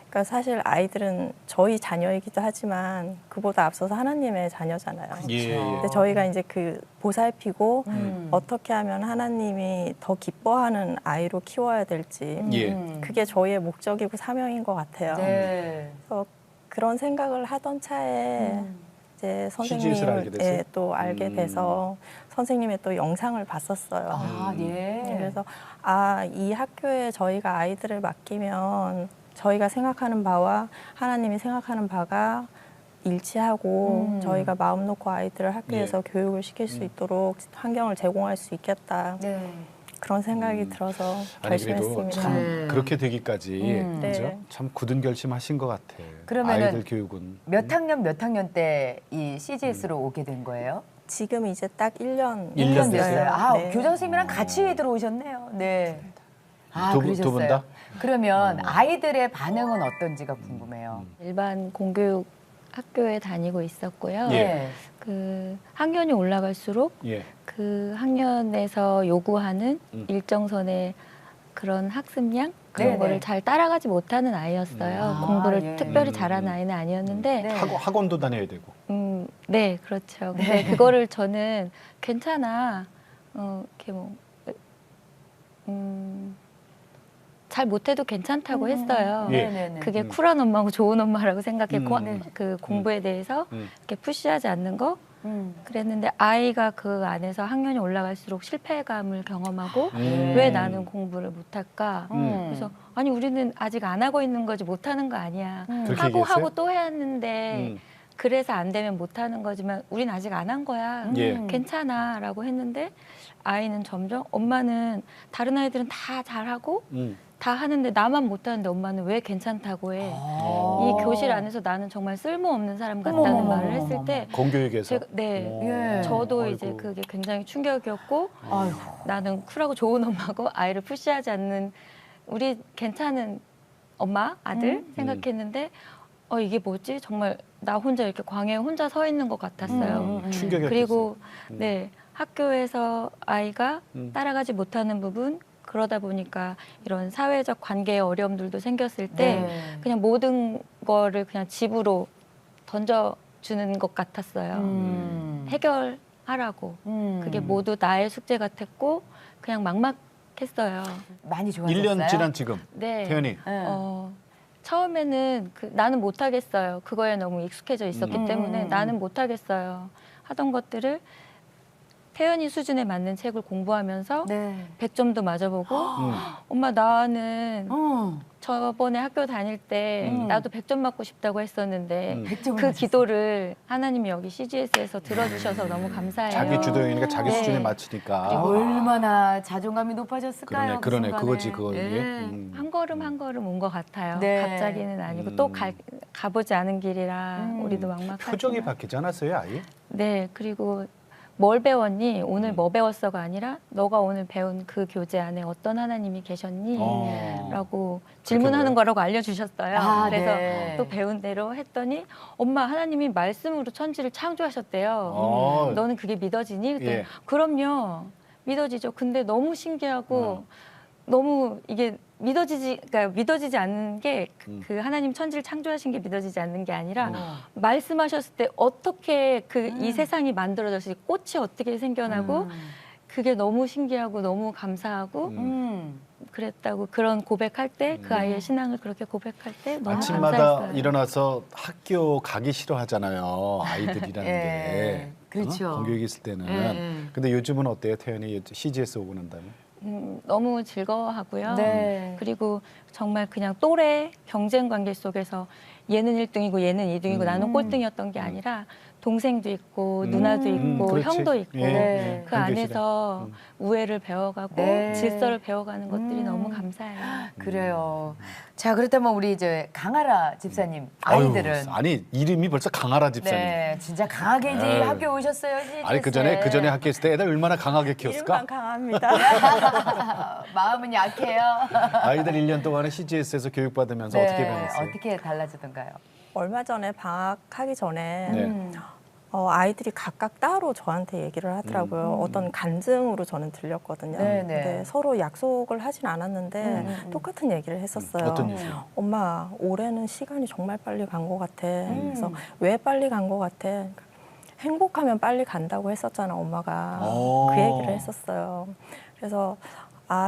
그러니까 사실 아이들은 저희 자녀이기도 하지만 그보다 앞서서 하나님의 자녀잖아요. 예. 근데 저희가 이제 그 보살피고 어떻게 하면 하나님이 더 기뻐하는 아이로 키워야 될지 예. 그게 저희의 목적이고 사명인 것 같아요. 네. 그래서 그런 생각을 하던 차에 이제 CGS 를 알게 됐어요? 선생님을 또 알게 돼서 선생님의 또 영상을 봤었어요. 아, 예. 그래서 이 학교에 저희가 아이들을 맡기면 저희가 생각하는 바와 하나님이 생각하는 바가 일치하고 저희가 마음 놓고 아이들을 학교에서 교육을 시킬 수 있도록 환경을 제공할 수 있겠다. 네. 그런 생각이 들어서 아니 그래도 결심했습니다. 참 네. 그렇게 되기까지 그죠? 네. 참 굳은 결심하신 것 같아. 그러면은 아이들 교육은 몇 학년 때 이 CGS로 오게 된 거예요? 지금 이제 딱 1년 1년 됐어요? 아, 네. 교장 선생님이랑 같이 들어오셨네요. 네. 아, 두 분 그러셨어요. 다? 그러면 아이들의 반응은 어떤지가 궁금해요. 일반 공교육 학교에 다니고 있었고요. 예. 네. 그 학년이 올라갈수록 예. 그 학년에서 요구하는 일정선의 그런 학습량 그런 네네. 거를 잘 따라가지 못하는 아이였어요. 아, 공부를 예. 특별히 잘하는 아이는 아니었는데 네. 학원도 다녀야 되고. 네, 그렇죠. 근데 그거를 저는 괜찮아. 이렇게 뭐, 잘 못해도 괜찮다고 했어요. 예. 네네네. 그게 쿨한 엄마고 좋은 엄마라고 생각했고, 네. 그 공부에 대해서 음. 이렇게 푸시하지 않는 거. 그랬는데 아이가 그 안에서 학년이 올라갈수록 실패감을 경험하고 왜 나는 공부를 못할까? 그래서 아니 우리는 아직 안 하고 있는 거지 못하는 거 아니야. 그렇게 하고 얘기했어요? 하고 또 해야 하는데 그래서 안 되면 못하는 거지만 우린 아직 안 한 거야. 예. 괜찮아 라고 했는데 아이는 점점 엄마는 다른 아이들은 다 잘하고 다 하는데 나만 못하는데 엄마는 왜 괜찮다고 해. 이 교실 안에서 나는 정말 쓸모없는 사람 같다는 말을 했을 때 공교육에서. 제가, 네, 예. 저도 아이고. 이제 그게 굉장히 충격이었고 아이고. 나는 쿨하고 좋은 엄마고 아이를 푸시하지 않는 우리 괜찮은 엄마, 아들 생각했는데 이게 뭐지? 정말 나 혼자 이렇게 광야에 혼자 서 있는 것 같았어요. 충격이었겠어요. 그리고 네, 학교에서 아이가 따라가지 못하는 부분, 그러다 보니까 이런 사회적 관계의 어려움들도 생겼을 때 네. 그냥 모든 거를 그냥 집으로 던져주는 것 같았어요. 해결하라고. 그게 모두 나의 숙제 같았고 그냥 막막했어요. 많이 좋아졌어요. 1년 지난 지금 네. 태연이 처음에는 나는 못하겠어요. 그거에 너무 익숙해져 있었기 때문에 나는 못하겠어요. 하던 것들을 태연이 수준에 맞는 책을 공부하면서 네. 100점도 맞아보고 엄마 나는 저번에 학교 다닐 때 나도 100점 맞고 싶다고 했었는데 100점을 그 기도를 하나님이 여기 CGS에서 들어주셔서 너무 감사해요. 자기 주도형이니까 자기 네. 수준에 맞추니까. 얼마나 자존감이 높아졌을까요? 그러네. 그 그거지 순간에. 그거 이게. 네. 한 걸음 한 걸음 온 것 같아요. 네. 갑자기는 아니고 또 가보지 않은 길이라 우리도 막막하지만. 표정이 바뀌지 않았어요, 아이? 네, 그리고 뭘 배웠니? 오늘 뭐 배웠어가 아니라 너가 오늘 배운 그 교재 안에 어떤 하나님이 계셨니? 라고 질문하는 거라고 알려주셨어요. 아, 그래서 네. 또 배운 대로 했더니 엄마 하나님이 말씀으로 천지를 창조하셨대요. 너는 그게 믿어지니? 그때 예. 그럼요. 믿어지죠. 근데 너무 신기하고 너무 이게 믿어지지 않는 게 그 하나님 천지를 창조하신 게 믿어지지 않는 게 아니라 말씀하셨을 때 어떻게 이 세상이 만들어졌을지 꽃이 어떻게 생겨나고 그게 너무 신기하고 너무 감사하고 그랬다고 그런 고백할 때 그 아이의 신앙을 그렇게 고백할 때 너무 아침마다 감사했어요. 일어나서 학교 가기 싫어하잖아요, 아이들이라는 예. 게. 그렇죠. 공교육이 있을 때는. 예. 근데 요즘은 어때요, 태연이 CGS 오고 난 다음에? 너무 즐거워하고요. 네. 그리고 정말 그냥 또래 경쟁 관계 속에서 얘는 1등이고 얘는 2등이고 나는 꼴등이었던 게 아니라 동생도 있고 누나도 있고 그렇지. 형도 있고 예, 네. 그 한 안에서 우애를 배워가고 네. 질서를 배워가는 것들이 너무 감사해요. 그래요. 자, 그렇다면 우리 이제 강아라 집사님 아이들은 아유, 아니 이름이 벌써 강하라 집사님. 네, 진짜 강하게 이제 에휴. 학교 오셨어요. 아니 그 전에 학교 있을 때 애들 얼마나 강하게 키웠을까? 이름만 강합니다. 마음은 약해요. 아이들 1년 동안에 CGS에서 교육받으면서 네, 어떻게 변했어요? 어떻게 달라지던가요? 얼마 전에 방학하기 전에 네. 아이들이 각각 따로 저한테 얘기를 하더라고요. 어떤 간증으로 저는 들렸거든요. 네, 네. 근데 서로 약속을 하진 않았는데 똑같은 얘기를 했었어요. 어떤 일이요? 엄마, 올해는 시간이 정말 빨리 간 것 같아. 그래서 왜 빨리 간 것 같아? 그러니까 행복하면 빨리 간다고 했었잖아, 엄마가. 그 얘기를 했었어요. 그래서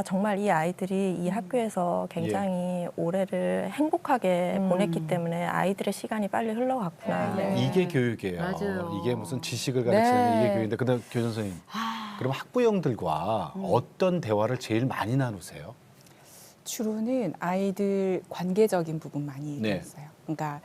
정말 이 아이들이 이 학교에서 굉장히 올해를 행복하게 보냈기 때문에 아이들의 시간이 빨리 흘러갔구나. 네. 이게 교육이에요. 맞아요. 이게 무슨 지식을 가르치는 네. 이게 교육인데 근데 교장 선생님 그럼 학부형들과 어떤 대화를 제일 많이 나누세요? 주로는 아이들 관계적인 부분 많이 네. 얘기했어요. 그러니까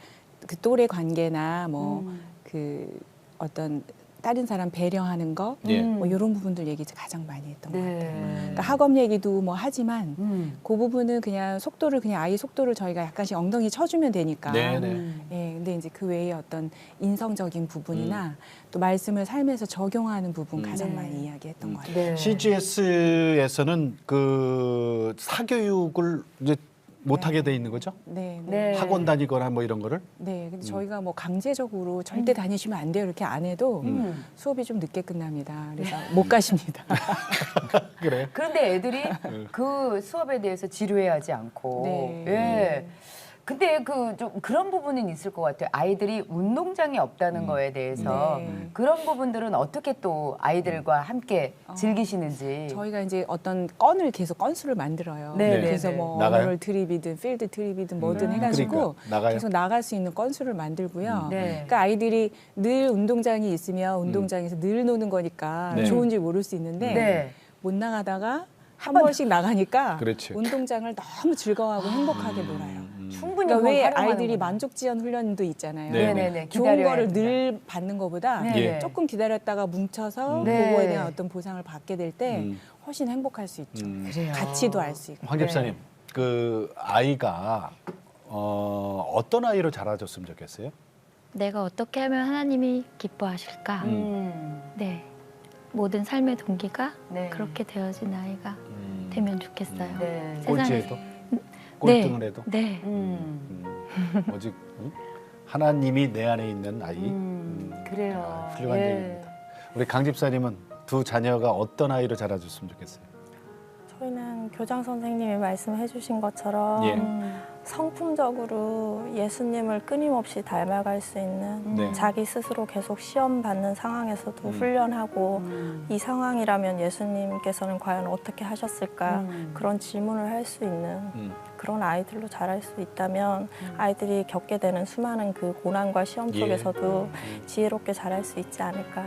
그 또래 관계나 뭐 그 어떤 다른 사람 배려하는 거, 예. 뭐 이런 부분들 얘기 가장 많이 했던 것 같아요. 네. 그러니까 학업 얘기도 뭐 하지만 그 부분은 그냥 속도를 그냥 아이 속도를 저희가 약간씩 엉덩이 쳐주면 되니까. 네네. 예, 근데 이제 그 외에 어떤 인성적인 부분이나 또 말씀을 삶에서 적용하는 부분 가장 많이 이야기했던 것 같아요. 네. CGS에서는 그 사교육을 이제 못하게 돼 있는 거죠? 네, 네. 학원 다니거나 뭐 이런 거를? 네, 근데 저희가 뭐 강제적으로 절대 다니시면 안 돼요 이렇게 안 해도 수업이 좀 늦게 끝납니다. 그래서 못 가십니다. 그래. 그런데 애들이 그 수업에 대해서 지루해하지 않고, 네. 예. 근데 그 좀 그런 부분은 있을 것 같아요. 아이들이 운동장이 없다는 거에 대해서 네. 그런 부분들은 어떻게 또 아이들과 함께 즐기시는지. 저희가 이제 어떤 건수를 만들어요. 네, 그래서 네, 네. 뭐 나가요? 언어럴 드립이든 필드 드립이든 뭐든 해가지고 그러니까, 나가요? 계속 나갈 수 있는 건수를 만들고요. 네. 그러니까 아이들이 늘 운동장이 있으면 운동장에서 늘 노는 거니까 네. 좋은지 모를 수 있는데 네. 못 나가다가 한 번씩 나가니까 그렇지. 운동장을 너무 즐거워하고 행복하게 놀아요. 충분히 그러니까 왜 활용하는구나. 아이들이 만족지원 훈련도 있잖아요. 네. 네네네. 좋은 기다려야 거를 된다. 늘 받는 것보다 네. 예. 조금 기다렸다가 뭉쳐서 네. 그거에 대한 어떤 보상을 받게 될 때 음. 훨씬 행복할 수 있죠. 그래요. 가치도 알 수 있고. 황 집사님, 그 아이가 어떤 아이로 자라줬으면 좋겠어요? 내가 어떻게 하면 하나님이 기뻐하실까? 네, 모든 삶의 동기가 네. 그렇게 되어진 아이가 되면 좋겠어요. 네. 세상에 꼴찌에도? 꼴등을 해도 네. 오직 하나님이 내 안에 있는 아이. 그래요. 훌륭한 예. 얘기입니다. 우리 강 집사님은 두 자녀가 어떤 아이로 자라줬으면 좋겠어요? 저희는 교장 선생님이 말씀해 주신 것처럼 예. 성품적으로 예수님을 끊임없이 닮아갈 수 있는 네. 자기 스스로 계속 시험 받는 상황에서도 훈련하고 이 상황이라면 예수님께서는 과연 어떻게 하셨을까 그런 질문을 할 수 있는 그런 아이들로 자랄 수 있다면 아이들이 겪게 되는 수많은 그 고난과 시험 예. 속에서도 지혜롭게 자랄 수 있지 않을까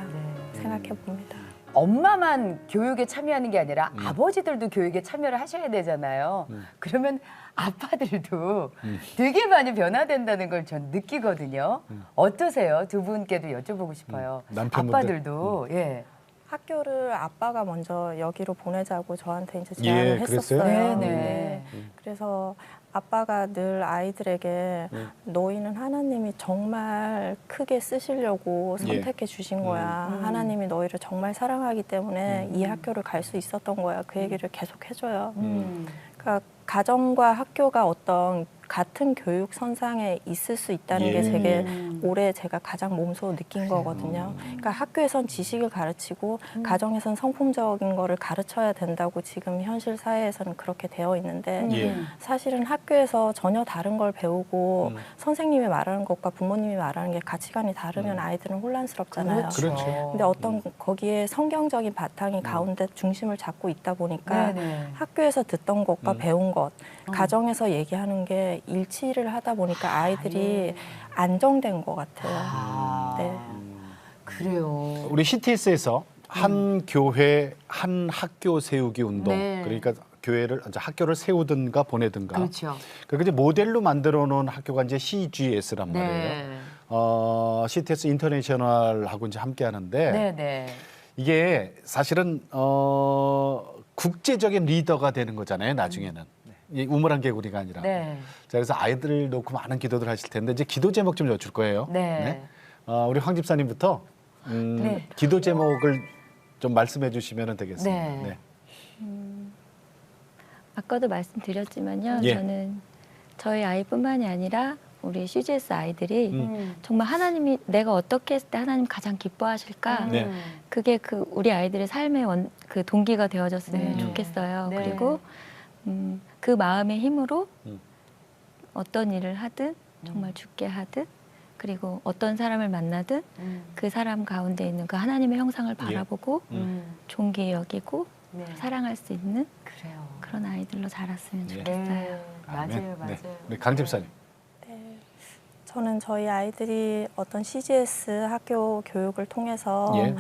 생각해 봅니다. 엄마만 교육에 참여하는 게 아니라 아버지들도 교육에 참여를 하셔야 되잖아요. 그러면 아빠들도 되게 많이 변화된다는 걸 전 느끼거든요. 어떠세요? 두 분께도 여쭤보고 싶어요. 남편분들? 아빠들도 예. 학교를 아빠가 먼저 여기로 보내자고 저한테 이제 예, 제안을 그랬어요? 했었어요. 네네. 그래서 아빠가 늘 아이들에게 너희는 하나님이 정말 크게 쓰시려고 예. 선택해 주신 거야. 하나님이 너희를 정말 사랑하기 때문에 이 학교를 갈 수 있었던 거야. 그 얘기를 계속 해줘요. 그러니까 가정과 학교가 어떤 같은 교육 선상에 있을 수 있다는 예. 게 되게 올해 제가 가장 몸소 느낀 거거든요. 그러니까 학교에선 지식을 가르치고 가정에선 성품적인 거를 가르쳐야 된다고 지금 현실 사회에서는 그렇게 되어 있는데 예. 사실은 학교에서 전혀 다른 걸 배우고 선생님이 말하는 것과 부모님이 말하는 게 가치관이 다르면 아이들은 혼란스럽잖아요. 그렇죠. 근데 어떤 거기에 성경적인 바탕이 가운데 중심을 잡고 있다 보니까 네네. 학교에서 듣던 것과 배운 것, 가정에서 얘기하는 게 일치를 하다 보니까 아이들이 안정된 것 같아요. 네. 그래요. 우리 CTS에서 한 교회 한 학교 세우기 운동. 네. 그러니까 교회를 이제 학교를 세우든가 보내든가. 그렇죠. 그게 이제 모델로 만들어 놓은 학교가 이제 CGS란 말이에요. 네. CTS 인터내셔널하고 이제 함께 하는데 네네. 이게 사실은 국제적인 리더가 되는 거잖아요. 나중에는. 이 우물한 개구리가 아니라. 네. 자, 그래서 아이들을 놓고 많은 기도들 하실 텐데 이제 기도 제목 좀 여쭐 거예요. 네. 우리 황 집사님부터 네. 기도 제목을 좀 말씀해 주시면 되겠습니다. 네. 아까도 말씀드렸지만요. 예. 저는 저희 아이뿐만이 아니라 우리 CGS 아이들이 음. 정말 하나님이 내가 어떻게 했을 때 하나님 가장 기뻐하실까? 네. 그게 그 우리 아이들의 삶의 그 동기가 되어졌으면 네. 좋겠어요. 네. 그리고 그 마음의 힘으로 음. 어떤 일을 하든 정말 죽게 하듯 그리고 어떤 사람을 만나든 그 사람 가운데 있는 그 하나님의 형상을 바라보고 존귀 여기고 네. 사랑할 수 있는 그래요. 그런 아이들로 자랐으면 예. 좋겠어요. 네. 아멘. 맞아요, 맞아요. 네. 우리 강 집사님. 저는 저희 아이들이 어떤 CGS 학교 교육을 통해서 예.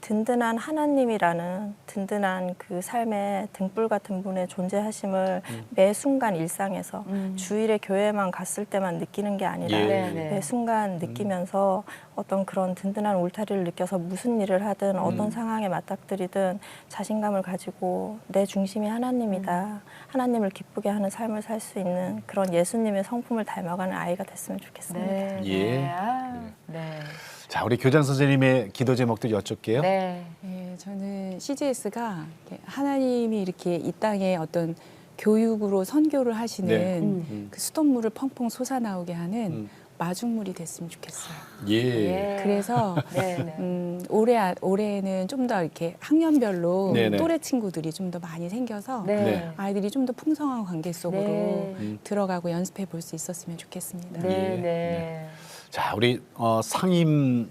든든한 하나님이라는 든든한 그 삶의 등불 같은 분의 존재하심을 매 순간 일상에서 주일에 교회만 갔을 때만 느끼는 게 아니라 예. 네네. 매 순간 느끼면서 어떤 그런 든든한 울타리를 느껴서 무슨 일을 하든 어떤 상황에 맞닥뜨리든 자신감을 가지고 내 중심이 하나님이다. 하나님을 기쁘게 하는 삶을 살 수 있는 그런 예수님의 성품을 닮아가는 아이가 됐으면 좋겠습니다. 네. 예. 네. 아, 네. 자, 우리 교장 선생님의 기도 제목도 여쭙게요. 네. 예, 저는 CGS가 하나님이 이렇게 이 땅에 어떤 교육으로 선교를 하시는 네. 그 수돗물을 펑펑 솟아나오게 하는 마중물이 됐으면 좋겠어요. 예. 그래서 네. 네. 올해는 좀 더 이렇게 학년별로 네네. 또래 친구들이 좀 더 많이 생겨서 네. 네. 아이들이 좀 더 풍성한 관계 속으로 네. 들어가고 연습해 볼 수 있었으면 좋겠습니다. 네. 예. 네. 자, 우리 상임으로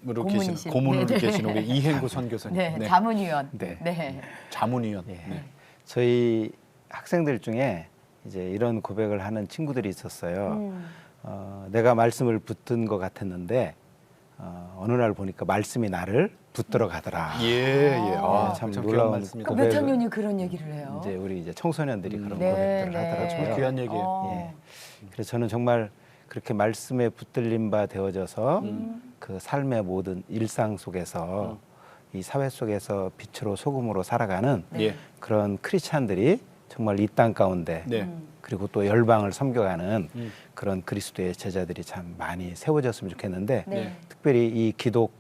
고문이신. 계신 고문으로 네, 네. 계신 우리 이행구 선교사님. 네. 자문위원. 네. 네. 자문위원. 예. 네. 저희 학생들 중에 이제 이런 고백을 하는 친구들이 있었어요. 내가 말씀을 붙든 것 같았는데 어느 날 보니까 말씀이 나를 붙들어 가더라. 예, 예. 아, 참 참 놀라운 귀한 말씀이다. 몇 학년이 그런 얘기를 해요? 이제 우리 이제 청소년들이 그런 네, 고백들을 네. 하더라고요. 정말 귀한 얘기예요. 어. 그래서 저는 정말 그렇게 말씀에 붙들림 바 되어져서 그 삶의 모든 일상 속에서 이 사회 속에서 빛으로 소금으로 살아가는 예. 그런 크리스찬들이 정말 이 땅 가운데 네. 그리고 또 열방을 섬겨가는 그런 그리스도의 제자들이 참 많이 세워졌으면 좋겠는데 네. 특별히 이 기독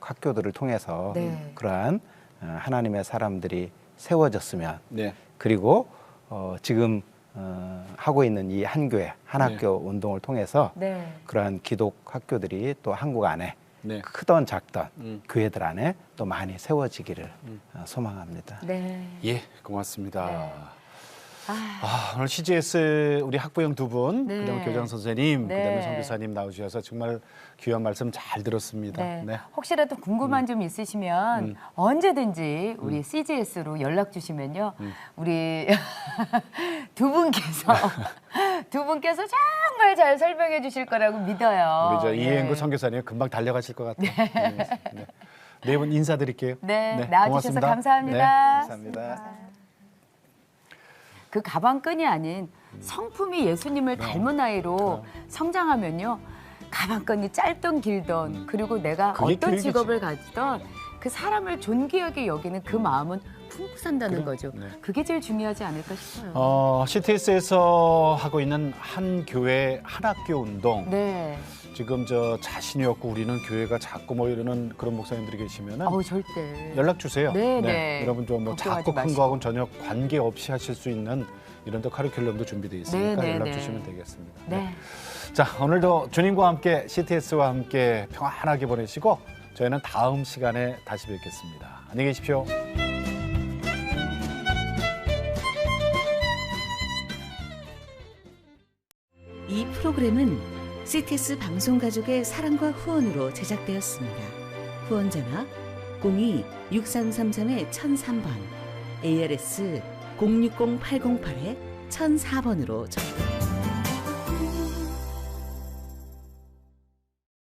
학교들을 통해서 네. 그러한 하나님의 사람들이 세워졌으면 네. 그리고 지금 하고 있는 이 한 교회, 한 학교 운동을 통해서 네. 그러한 기독 학교들이 또 한국 안에 네. 크던 작던 교회들 안에 또 많이 세워지기를 소망합니다. 네. 예, 고맙습니다. 네. 오늘 CGS 우리 학부형 두 분, 네. 그다음에 교장 선생님, 네. 그다음에 선교사님 나오셔서 정말 귀한 말씀 잘 들었습니다. 네. 네. 혹시라도 궁금한 점 있으시면 언제든지 우리 CGS로 연락 주시면요. 우리 두 분께서 정말 잘 설명해 주실 거라고 믿어요. 우리 저 예. 이행구 선교사님 금방 달려가실 것 같아요. 네 분 인사드릴게요. 네, 나와주셔서 고맙습니다. 감사합니다. 네. 감사합니다. 그 가방끈이 아닌 성품이 예수님을 닮은 아이로 성장하면요. 가방끈이 짧던 길던 그리고 내가 그게 어떤 교육이지. 직업을 가지던 그 사람을 존귀하게 여기는 그 마음은 품고 산다는 거죠. 네. 그게 제일 중요하지 않을까 싶어요. CTS에서 하고 있는 한 교회 한 학교 운동. 네. 지금 저 자신이 없고 우리는 교회가 작고 뭐 이러는 그런 목사님들이 계시면은 절대. 연락 주세요. 네. 여러분 좀 뭐 걱정하지 작고 큰 마시고. 거하고는 전혀 관계 없이 하실 수 있는 이런 또 카리큘럼도 준비되어 있으니까 네, 연락 네. 주시면 되겠습니다. 네. 자, 오늘도 주님과 함께 CTS와 함께 평안하게 보내시고 저희는 다음 시간에 다시 뵙겠습니다. 안녕히 계십시오. 이 프로그램은 CTS 방송가족의 사랑과 후원으로 제작되었습니다. 후원 전화 02-6333-1003번, ARS 060-808-1004번으로 전화